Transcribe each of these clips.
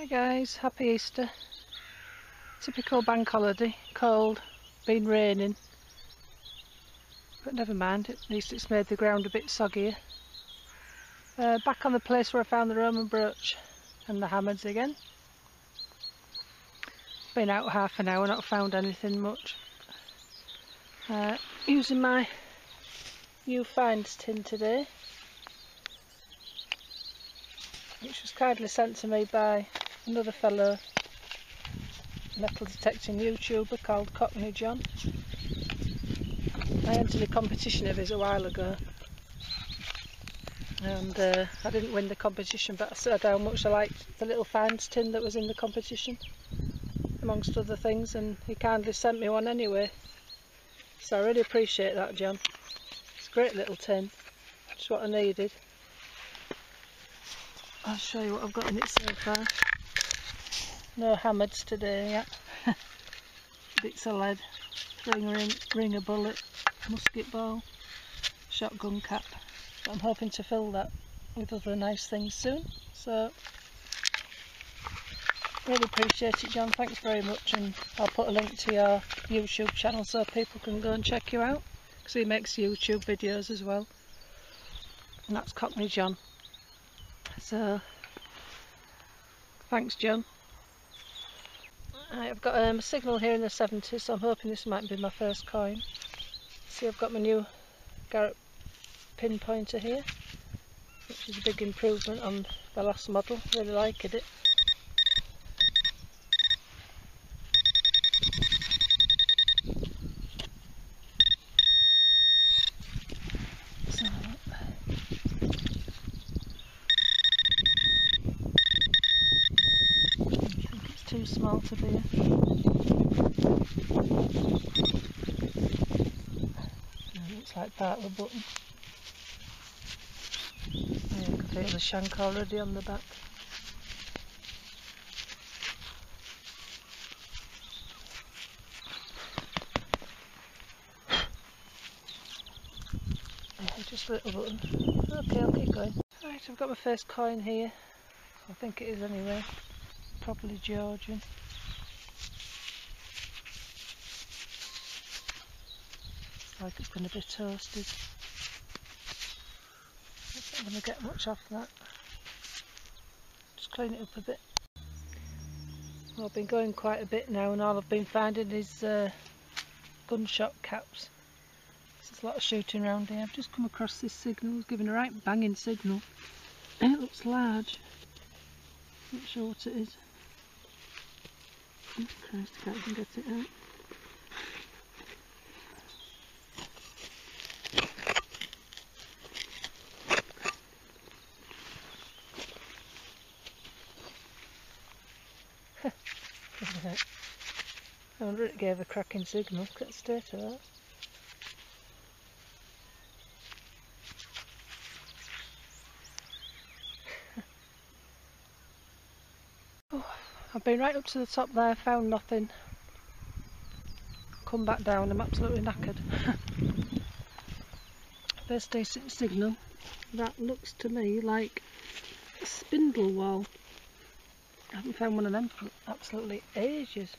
Hi guys, happy Easter. Typical bank holiday, cold, been raining, but never mind, at least it's made the ground a bit soggier. Back on the place where I found the Roman brooch and the hammers again. Been out half an hour, not found anything much. Using my new finds tin today, which was kindly sent to me by another fellow metal detecting YouTuber called Cockney Jons. I entered a competition of his a while ago and I didn't win the competition, but I said how much I liked the little finds tin that was in the competition amongst other things, and he kindly sent me one anyway, so I really appreciate that, John. It's a great little tin, just what I needed. I'll show you what I've got in it so far. No hammers today yet. Bits of lead, ring, a bullet, musket ball, shotgun cap. But I'm hoping to fill that with other nice things soon. So, really appreciate it, John. Thanks very much, and I'll put a link to your YouTube channel so people can go and check you out, because he makes YouTube videos as well. And that's Cockney Jons. So, thanks, John. I've got a signal here in the 70s, so I'm hoping this might be my first coin. See, I've got my new Garrett Pro Pointer here, which is a big improvement on the last model. Really liking it. So, too small to be. It looks like part of a button. Yeah, you can feel the shank already on the back. Yeah, just a little button. Okay, I'll keep going. Right, I've got my first coin here. I think it is anyway. Probably Georgian. Like it's going to be toasted. I'm not going to get much off that. Just clean it up a bit. Well, I've been going quite a bit now, and all I've been finding is gunshot caps. There's a lot of shooting around here. I've just come across this signal. It's giving a right banging signal. And it looks large. Not sure what it is. Oh Christ, I can't even get it out. I wonder if it gave a cracking signal. Let's stay to that. Oh, I've been right up to the top there, found nothing. Come back down, I'm absolutely knackered. First decent signal. That looks to me like a spindle whorl. I haven't found one of them for absolutely ages.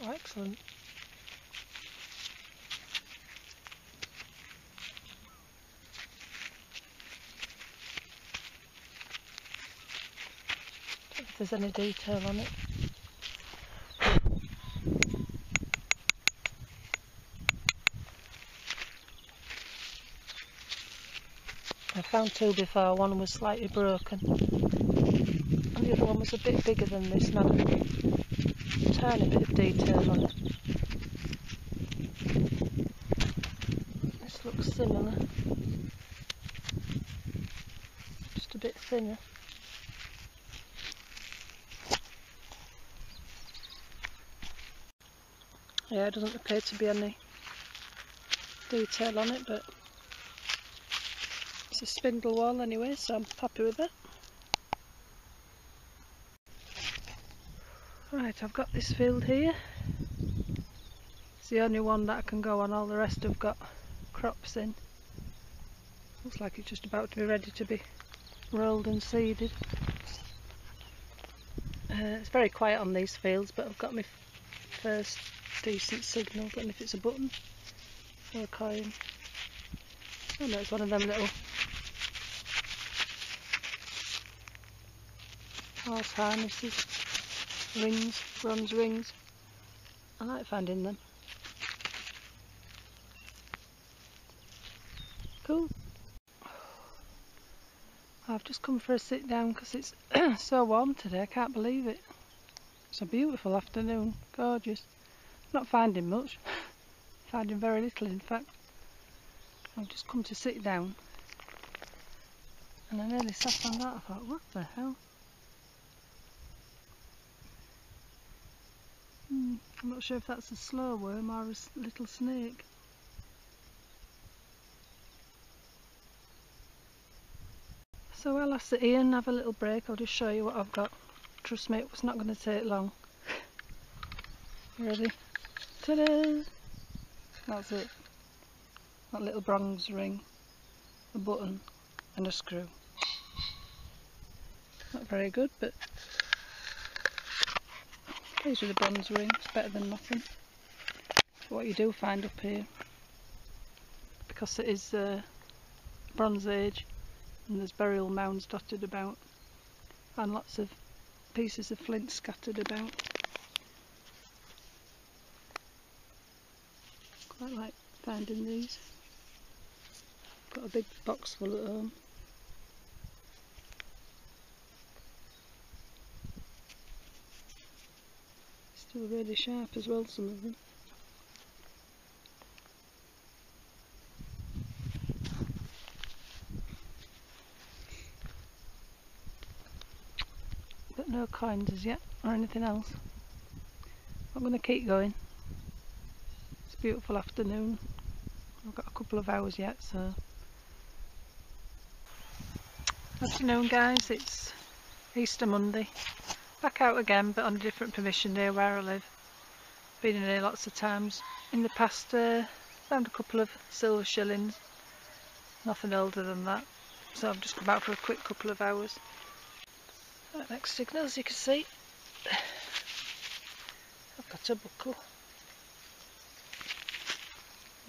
Oh, excellent. I don't know if there's any detail on it. I found two before. One was slightly broken, and the other one was a bit bigger than this, and had a tiny bit of detail on it. This looks similar, just a bit thinner. Yeah, it doesn't appear to be any detail on it, but it's a spindle whorl anyway, so I'm happy with it. Right, I've got this field here. It's the only one that I can go on, all the rest have got crops in. Looks like it's just about to be ready to be rolled and seeded. It's very quiet on these fields, but I've got my first decent signal. I don't know if it's a button or a coin. Oh no, it's one of them little horse harnesses, rings, bronze rings. I like finding them. Cool. I've just come for a sit down because it's so warm today, I can't believe it. It's a beautiful afternoon, gorgeous. Not finding much, finding very little in fact. I've just come to sit down and I nearly sat on that. I thought, what the hell? I'm not sure if that's a slow worm or a little snake. So while I sit here and have a little break, I'll just show you what I've got. Trust me, it's not going to take long. Ready? Ta-da! That's it. That little bronze ring, a button and a screw. Not very good, but pleased with the bronze ring. It's better than nothing. What you do find up here, because it is Bronze Age and there's burial mounds dotted about and lots of pieces of flint scattered about. Quite like finding these. Got a big box full at home. Still really sharp as well, some of them. But no coins as yet, or anything else. I'm going to keep going. It's a beautiful afternoon. I've got a couple of hours yet, so. Afternoon guys, it's Easter Monday. Back out again, but on a different permission near where I live. Been in here lots of times. In the past, found a couple of silver shillings. Nothing older than that. So I've just come out for a quick couple of hours. Right, next signal, as you can see. I've got a buckle.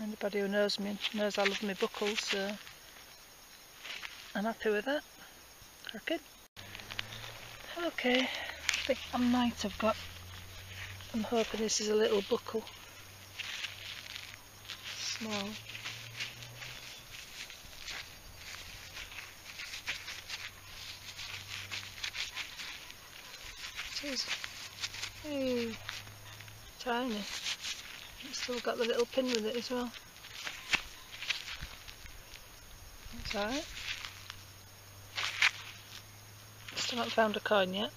Anybody who knows me knows I love my buckles, so I'm happy with that. Cracking. Okay, I think I might have got, I'm hoping this is a little buckle. Small. It is. Hey, tiny. It's still got the little pin with it as well. That's alright. Still haven't found a coin yet.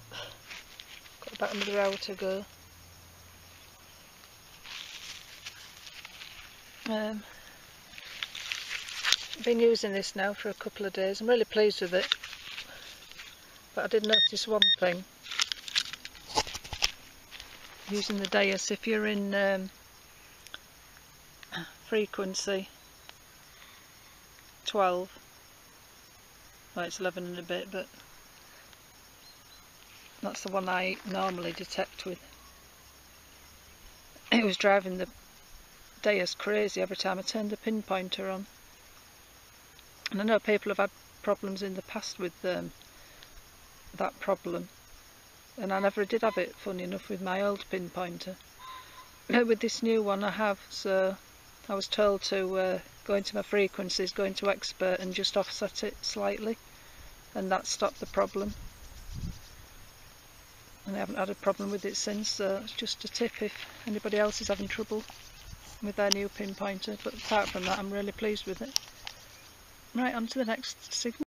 Got about another hour to go. I've been using this now for a couple of days. I'm really pleased with it. But I did notice one thing. Using the dais, if you're in frequency 12, well it's 11 and a bit, but that's the one I normally detect with. It was driving the dais crazy every time I turned the pinpointer on. And I know people have had problems in the past with that problem. And I never did have it, funny enough, with my old pinpointer. But with this new one I have, so I was told to go into my frequencies, go into expert and just offset it slightly, and that stopped the problem. And I haven't had a problem with it since, so it's just a tip if anybody else is having trouble with their new pinpointer. But apart from that, I'm really pleased with it. Right, on to the next signal.